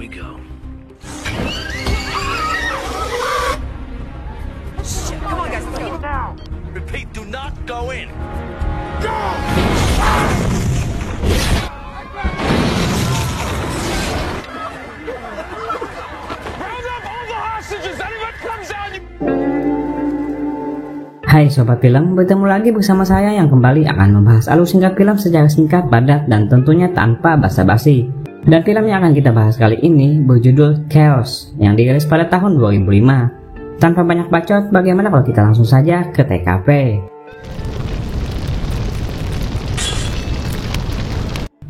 we go. Shit, come on guys, let's go now. Repeat, do not go in. Round up all the hostages. Anyone comes out, you... Hai Sobat Film, bertemu lagi bersama saya yang kembali akan membahas alur singkat film secara singkat, padat, dan tentunya tanpa basa-basi. Dan film yang akan kita bahas kali ini berjudul Chaos yang dirilis pada tahun 2005. Tanpa banyak bacot, bagaimana kalau kita langsung saja ke TKP?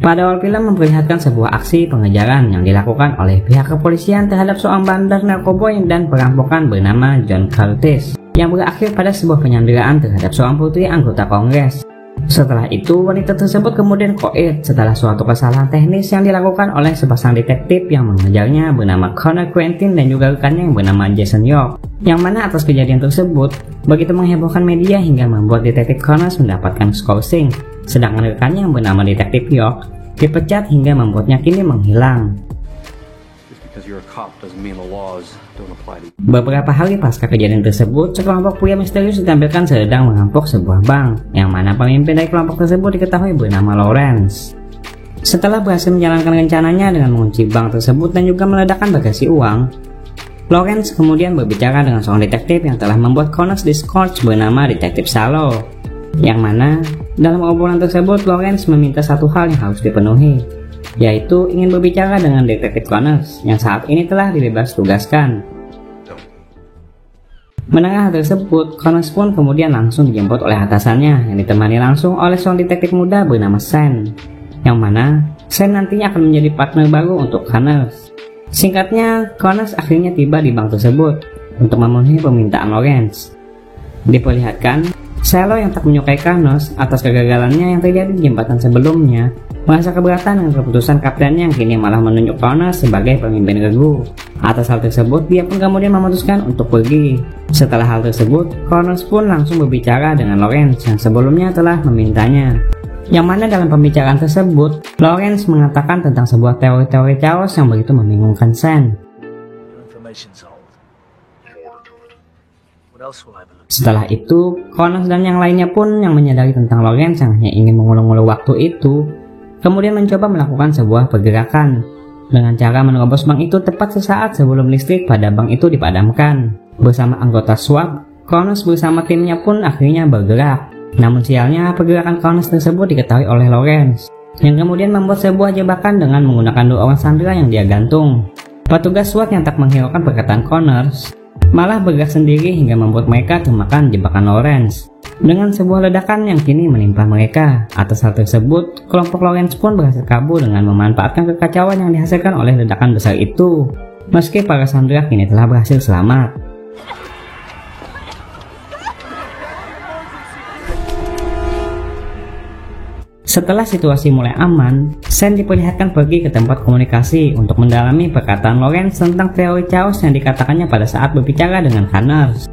Pada awal film memperlihatkan sebuah aksi pengejaran yang dilakukan oleh pihak kepolisian terhadap seorang bandar narkoba dan perampokan bernama John Curtis, yang berakhir pada sebuah penyanderaan terhadap seorang putri anggota Kongres. Setelah itu, wanita tersebut kemudian koit setelah suatu kesalahan teknis yang dilakukan oleh sepasang detektif yang mengejarnya bernama Connor Quentin dan juga rekannya yang bernama Jason York. Yang mana atas kejadian tersebut begitu menghebohkan media hingga membuat detektif Connor mendapatkan skorsing, sedangkan rekannya yang bernama detektif York dipecat hingga membuatnya kini menghilang. Beberapa hari pasca kejadian tersebut, sekelompok pria misterius ditampilkan sedang merampok sebuah bank, yang mana pemimpin dari kelompok tersebut diketahui bernama Lawrence. Setelah berhasil menjalankan rencananya dengan mengunci bank tersebut dan juga meledakkan bagasi uang, Lawrence kemudian berbicara dengan seorang detektif yang telah membuat Connors Discord bernama Detektif Salo, yang mana dalam obrolan tersebut Lawrence meminta satu hal yang harus dipenuhi, yaitu ingin berbicara dengan detektif Connors yang saat ini telah dibebas tugaskan. Mendengar hal tersebut, Connors pun kemudian langsung dijemput oleh atasannya yang ditemani langsung oleh seorang detektif muda bernama Sen, yang mana Sen nantinya akan menjadi partner baru untuk Connors. Singkatnya, Connors akhirnya tiba di bank tersebut untuk memenuhi permintaan Lawrence. Diperlihatkan, Salo yang tak menyukai Connors atas kegagalannya yang terjadi di jembatan sebelumnya merasa keberatan dengan keputusan kaptennya yang kini malah menunjuk Connors sebagai pemimpin regu. Atas hal tersebut, dia pun kemudian memutuskan untuk pergi. Setelah hal tersebut, Connors pun langsung berbicara dengan Lawrence yang sebelumnya telah memintanya. Yang mana dalam pembicaraan tersebut, Lawrence mengatakan tentang sebuah teori-teori chaos yang begitu membingungkan Sen. Setelah itu, Connors dan yang lainnya pun yang menyadari tentang Lawrence yang hanya ingin mengulur-ulur waktu itu, kemudian mencoba melakukan sebuah pergerakan dengan cara menerobos bank itu tepat sesaat sebelum listrik pada bank itu dipadamkan. Bersama anggota SWAT, Connors bersama timnya pun akhirnya bergerak. Namun sialnya, pergerakan Connors tersebut diketahui oleh Lawrence, yang kemudian membuat sebuah jebakan dengan menggunakan dua orang sandera yang dia gantung. Petugas SWAT yang tak menghiraukan perkataan Connors malah bergerak sendiri hingga membuat mereka termakan jebakan Lawrence dengan sebuah ledakan yang kini menimpa mereka. Atas hal tersebut, kelompok Lawrence pun berhasil kabur dengan memanfaatkan kekacauan yang dihasilkan oleh ledakan besar itu, meski para sandera kini telah berhasil selamat. Setelah situasi mulai aman, Sen diperlihatkan pergi ke tempat komunikasi untuk mendalami perkataan Lawrence tentang teori chaos yang dikatakannya pada saat berbicara dengan Connors.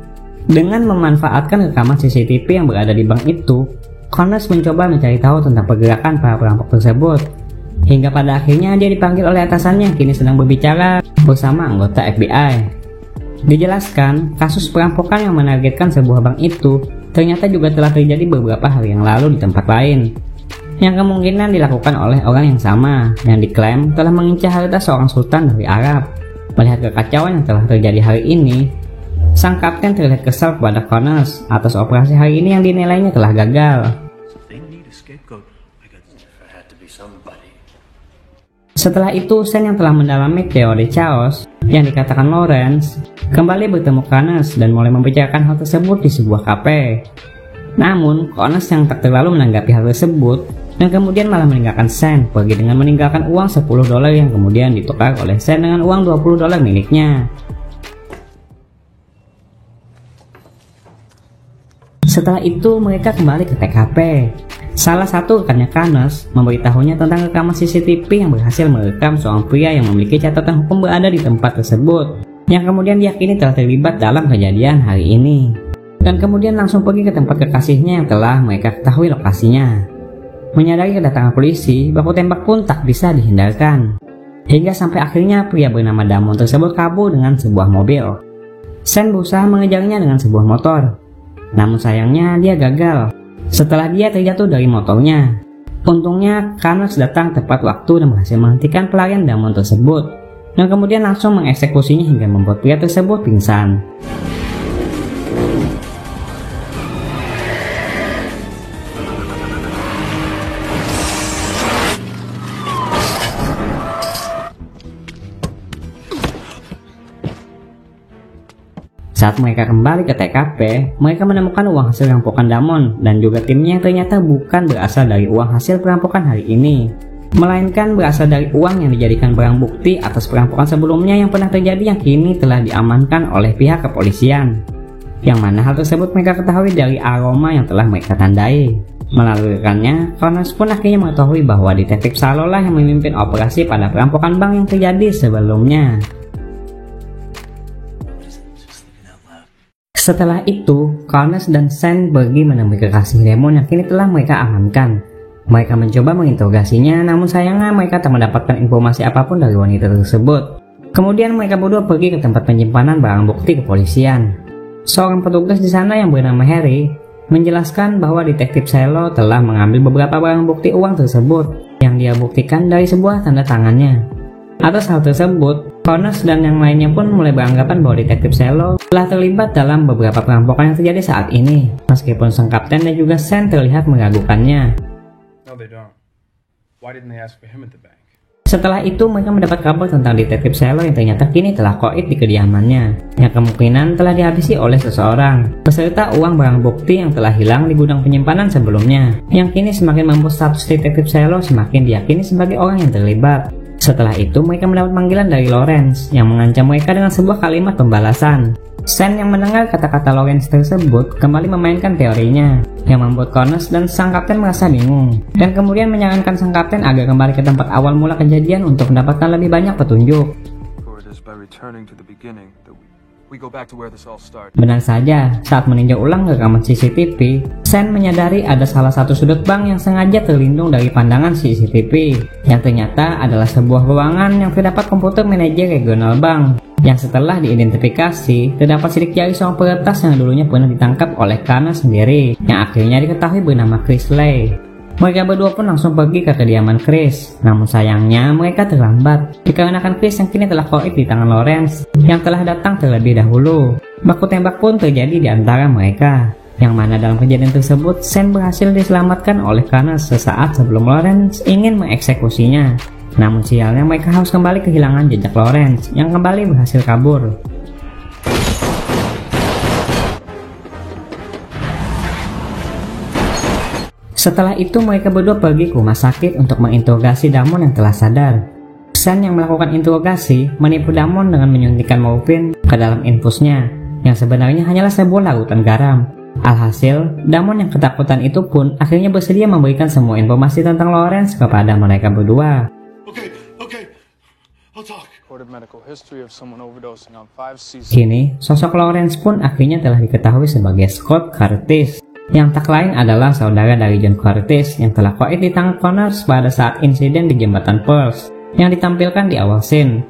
Dengan memanfaatkan rekaman CCTV yang berada di bank itu, Connors mencoba mencari tahu tentang pergerakan para perampok tersebut. Hingga pada akhirnya dia dipanggil oleh atasannya yang kini sedang berbicara bersama anggota FBI. Dijelaskan, kasus perampokan yang menargetkan sebuah bank itu ternyata juga telah terjadi beberapa hari yang lalu di tempat lain, yang kemungkinan dilakukan oleh orang yang sama yang diklaim telah mengincar harta seorang sultan dari Arab. Melihat kekacauan yang telah terjadi hari ini, sang kapten terlihat kesal kepada Connors atas operasi hari ini yang dinilainya telah gagal. Setelah itu, Sen yang telah mendalami teori chaos yang dikatakan Lawrence kembali bertemu Connors dan mulai membicarakan hal tersebut di sebuah kafe. Namun, Connors yang tak terlalu menanggapi hal tersebut dan kemudian malah meninggalkan Sen pergi dengan meninggalkan uang $10 yang kemudian ditukar oleh Sen dengan uang $20 miliknya. Setelah itu mereka kembali ke TKP. Salah satu rekannya Connors memberitahunya tentang rekaman CCTV yang berhasil merekam seorang pria yang memiliki catatan hukum berada di tempat tersebut, yang kemudian diyakini telah terlibat dalam kejadian hari ini. Dan kemudian langsung pergi ke tempat kekasihnya yang telah mereka ketahui lokasinya. Menyadari kedatangan polisi, baku tembak pun tak bisa dihindarkan. hingga sampai akhirnya pria bernama Damon tersebut kabur dengan sebuah mobil. Sen berusaha mengejarnya dengan sebuah motor, namun sayangnya dia gagal setelah dia terjatuh dari motornya. Untungnya Connors datang tepat waktu dan berhasil menghentikan pelarian Damon tersebut, dan kemudian langsung mengeksekusinya hingga membuat pria tersebut pingsan. Saat mereka kembali ke TKP, mereka menemukan uang hasil rampokan Damon dan juga timnya yang ternyata bukan berasal dari uang hasil perampokan hari ini, melainkan berasal dari uang yang dijadikan barang bukti atas perampokan sebelumnya yang pernah terjadi yang kini telah diamankan oleh pihak kepolisian. Yang mana hal tersebut mereka ketahui dari aroma yang telah mereka tandai. Melalui rekannya, Connors pun akhirnya mengetahui bahwa detektif Salo lah yang memimpin operasi pada perampokan bank yang terjadi sebelumnya. Setelah itu, Connors dan Sen pergi menemui kekasih Damon yang kini telah mereka amankan. Mereka mencoba menginterogasinya, namun sayangnya mereka tak mendapatkan informasi apapun dari wanita tersebut. Kemudian mereka berdua pergi ke tempat penyimpanan barang bukti kepolisian. Seorang petugas di sana yang bernama Harry menjelaskan bahwa detektif Silo telah mengambil beberapa barang bukti uang tersebut yang dia buktikan dari sebuah tanda tangannya. Atas hal tersebut, Connors dan yang lainnya pun mulai beranggapan bahwa detektif Silo telah terlibat dalam beberapa perampokan yang terjadi saat ini, meskipun sang kapten dan juga Sen terlihat meragukannya. No, they don't. Why didn't they ask for him at the bank? Setelah itu mereka mendapat kabar tentang detektif Silo yang ternyata kini telah koit di kediamannya, yang kemungkinan telah dihabisi oleh seseorang, beserta uang barang bukti yang telah hilang di gudang penyimpanan sebelumnya, yang kini semakin membuat status detektif Silo semakin diyakini sebagai orang yang terlibat. Setelah itu mereka mendapat panggilan dari Lawrence yang mengancam mereka dengan sebuah kalimat pembalasan. Sen yang mendengar kata-kata Lawrence tersebut kembali memainkan teorinya, yang membuat Connors dan sang kapten merasa bingung, dan kemudian menyarankan sang kapten agar kembali ke tempat awal mula kejadian untuk mendapatkan lebih banyak petunjuk. Benar saja, saat meninjau ulang rekaman CCTV, Sen menyadari ada salah satu sudut bank yang sengaja terlindung dari pandangan CCTV, yang ternyata adalah sebuah ruangan yang terdapat komputer manajer regional bank, yang setelah diidentifikasi, terdapat sidik jari seorang peretas yang dulunya pernah ditangkap oleh Connors sendiri, yang akhirnya diketahui bernama Chris Lay. Mereka berdua pun langsung pergi ke kediaman Chris, namun sayangnya mereka terlambat dikarenakan Chris yang kini telah koit di tangan Lawrence yang telah datang terlebih dahulu. Baku tembak pun terjadi di antara mereka, yang mana dalam kejadian tersebut Sen berhasil diselamatkan oleh Connors sesaat sebelum Lawrence ingin mengeksekusinya. Namun sialnya mereka harus kembali kehilangan jejak Lawrence yang kembali berhasil kabur. Setelah itu mereka berdua pergi ke rumah sakit untuk menginterogasi Damon yang telah sadar. Sen yang melakukan interogasi menipu Damon dengan menyuntikkan morfin ke dalam infusnya, yang sebenarnya hanyalah sebuah larutan garam. Alhasil, Damon yang ketakutan itu pun akhirnya bersedia memberikan semua informasi tentang Lawrence kepada mereka berdua. Kini, sosok Lawrence pun akhirnya telah diketahui sebagai Scott Curtis, yang tak lain adalah saudara dari John Curtis yang telah koit di tangan Connors pada saat insiden di jembatan Pearls yang ditampilkan di awal scene.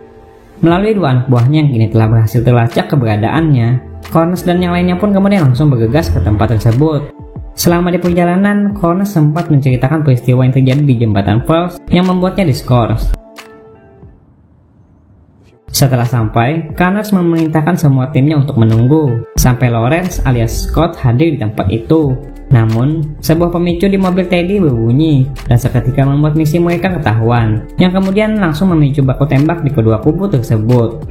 Melalui dua anak buahnya yang kini telah berhasil terlacak keberadaannya, Connors dan yang lainnya pun kemudian langsung bergegas ke tempat tersebut. Selama di perjalanan, Connors sempat menceritakan peristiwa yang terjadi di jembatan Pearls yang membuatnya diskors. Setelah sampai, Connors memerintahkan semua timnya untuk menunggu sampai Lawrence alias Scott hadir di tempat itu. Namun, sebuah pemicu di mobil Teddy berbunyi dan seketika membuat misi mereka ketahuan, yang kemudian langsung memicu baku tembak di kedua kubu tersebut.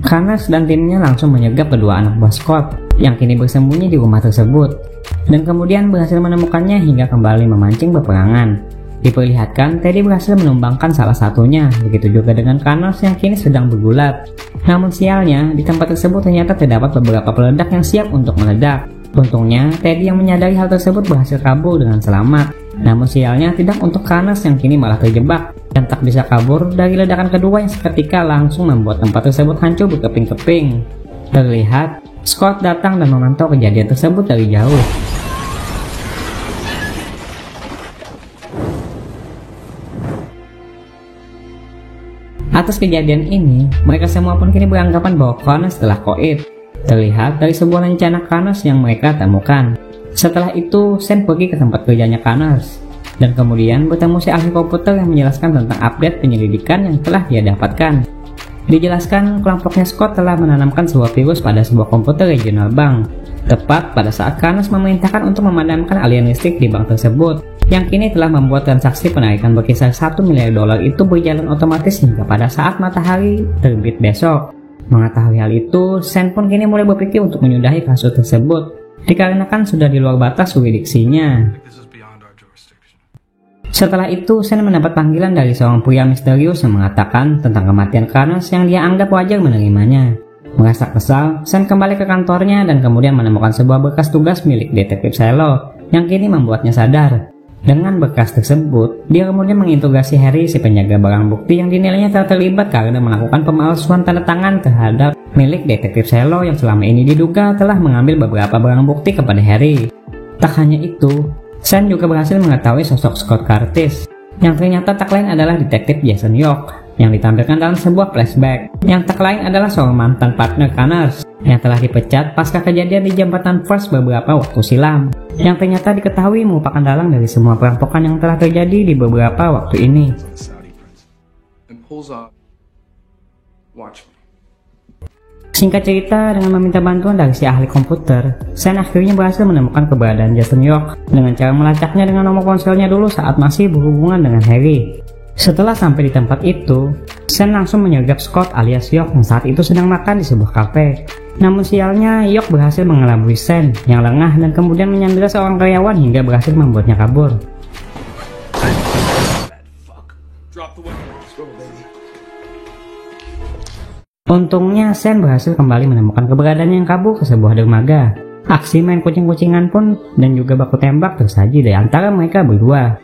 Connors dan timnya langsung menyergap kedua anak buah Scott yang kini bersembunyi di rumah tersebut, dan kemudian berhasil menemukannya hingga kembali memancing peperangan. Diperlihatkan Teddy berhasil menumbangkan salah satunya, begitu juga dengan Connors yang kini sedang bergulat. Namun sialnya, di tempat tersebut ternyata terdapat beberapa peledak yang siap untuk meledak. Untungnya, Teddy yang menyadari hal tersebut berhasil kabur dengan selamat. Namun sialnya tidak untuk Connors yang kini malah terjebak dan tak bisa kabur dari ledakan kedua yang seketika langsung membuat tempat tersebut hancur berkeping-keping. Terlihat, Scott datang dan memantau kejadian tersebut dari jauh. Atas kejadian ini, mereka semua pun kini beranggapan bahwa Connors telah koit. Terlihat dari sebuah rencana Connors yang mereka temukan. Setelah itu, Sen pergi ke tempat kerjanya Connors dan kemudian bertemu si ahli komputer yang menjelaskan tentang update penyelidikan yang telah dia dapatkan. Dijelaskan kelompoknya Scott telah menanamkan sebuah virus pada sebuah komputer regional bank, tepat pada saat Connors memerintahkan untuk memadamkan aliran listrik di bank tersebut, yang kini telah membuat transaksi penarikan berkisar $1 miliar itu berjalan otomatis hingga pada saat matahari terbit besok. Mengetahui hal itu, Sen pun kini mulai berpikir untuk menyudahi kasus tersebut, dikarenakan sudah di luar batas juridiksinya. Setelah itu, Sen mendapat panggilan dari seorang pria misterius yang mengatakan tentang kematian Connors yang dia anggap wajar menerimanya. Merasa kesal, Sen kembali ke kantornya dan kemudian menemukan sebuah berkas tugas milik detektif Shiloh yang kini membuatnya sadar. Dengan berkas tersebut, dia kemudian menginterogasi Harry, si penjaga barang bukti yang dinilainya telah terlibat karena melakukan pemalsuan tanda tangan terhadap milik detektif Shiloh yang selama ini diduga telah mengambil beberapa barang bukti kepada Harry. Tak hanya itu, Sen juga berhasil mengetahui sosok Scott Curtis, yang ternyata tak lain adalah detektif Jason York, yang ditampilkan dalam sebuah flashback, yang tak lain adalah seorang mantan partner Connors, yang telah dipecat pasca kejadian di jembatan First beberapa waktu silam, yang ternyata diketahui merupakan dalang dari semua perampokan yang telah terjadi di beberapa waktu ini. Singkat cerita, dengan meminta bantuan dari si ahli komputer, Sen akhirnya berhasil menemukan keberadaan Jason York dengan cara melacaknya dengan nomor ponselnya dulu saat masih berhubungan dengan Harry. Setelah sampai di tempat itu, Sen langsung menyergap Scott alias York yang saat itu sedang makan di sebuah kafe. Namun sialnya, York berhasil mengelabui Sen yang lengah dan kemudian menyandera seorang karyawan hingga berhasil membuatnya kabur. Untungnya, Sen berhasil kembali menemukan keberadaan yang kabur ke sebuah dermaga. Aksi main kucing-kucingan pun dan juga baku tembak tersaji di antara mereka berdua.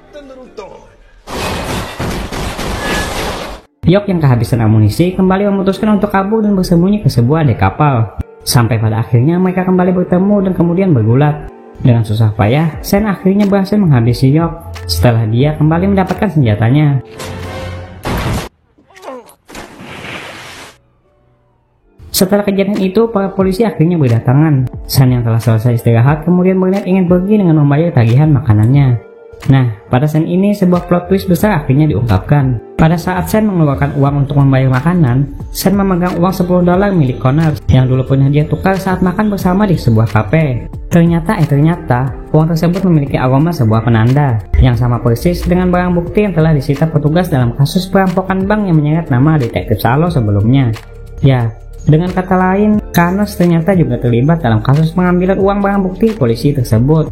York yang kehabisan amunisi kembali memutuskan untuk kabur dan bersembunyi ke sebuah dek kapal. Sampai pada akhirnya mereka kembali bertemu dan kemudian bergulat. Dengan susah payah, Sen akhirnya berhasil menghabisi York setelah dia kembali mendapatkan senjatanya. Setelah kejadian itu, para polisi akhirnya berdatangan. Sen yang telah selesai istirahat kemudian berniat ingin pergi dengan membayar tagihan makanannya. Nah, pada scene ini sebuah plot twist besar akhirnya diungkapkan. Pada saat Sen mengeluarkan uang untuk membayar makanan, Sen memegang uang $10 milik Connors yang dulu pernah dia tukar saat makan bersama di sebuah kafe. Ternyata uang tersebut memiliki aroma sebuah penanda yang sama persis dengan barang bukti yang telah disita petugas dalam kasus perampokan bank yang menyeret nama detektif Shiloh sebelumnya. Ya, dengan kata lain, Connors ternyata juga terlibat dalam kasus pengambilan uang barang bukti polisi tersebut.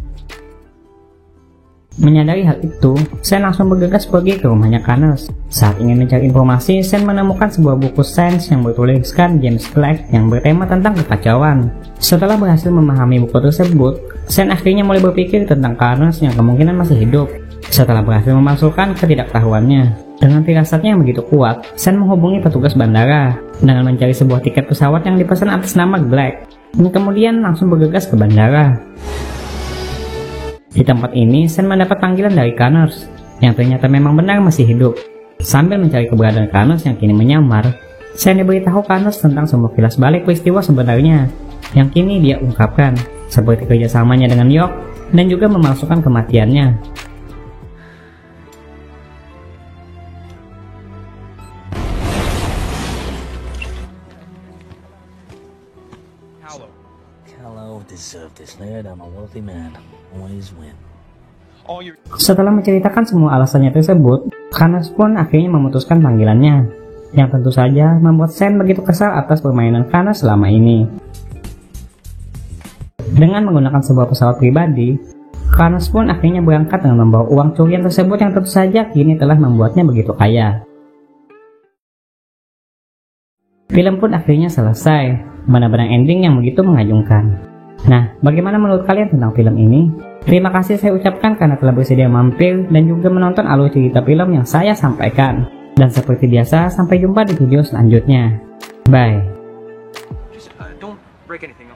Menyadari hal itu, Sen langsung bergegas pergi ke rumahnya Connors. Saat ingin mencari informasi, Sen menemukan sebuah buku sains yang bertuliskan James Black yang bertema tentang kekacauan. Setelah berhasil memahami buku tersebut, Sen akhirnya mulai berpikir tentang Connors yang kemungkinan masih hidup. Setelah berhasil memasukkan ketidaktahuannya, dengan firasatnya yang begitu kuat, Sen menghubungi petugas bandara dengan mencari sebuah tiket pesawat yang dipesan atas nama Black, dan kemudian langsung bergegas ke bandara. Di tempat ini, Sen mendapat panggilan dari Connors yang ternyata memang benar masih hidup. Sambil mencari keberadaan Connors yang kini menyamar, Sen diberitahu Connors tentang semua kilas balik peristiwa sebenarnya yang kini dia ungkapkan, seperti kerjasamanya dengan York dan juga memalsukan kematiannya. Callow deserved this, lad. I'm a wealthy man. Always win. Setelah menceritakan semua alasannya tersebut, Connors pun akhirnya memutuskan panggilannya, yang tentu saja membuat Sen begitu kesal atas permainan Connors selama ini. Dengan menggunakan sebuah pesawat pribadi, Connors pun akhirnya berangkat dengan membawa uang curian tersebut yang tentu saja kini telah membuatnya begitu kaya. Film pun akhirnya selesai, benar-benar ending yang begitu mengagumkan. Nah, bagaimana menurut kalian tentang film ini? Terima kasih saya ucapkan karena telah bersedia mampir dan juga menonton alur cerita film yang saya sampaikan. Dan seperti biasa, sampai jumpa di video selanjutnya. Bye. Don't break anything.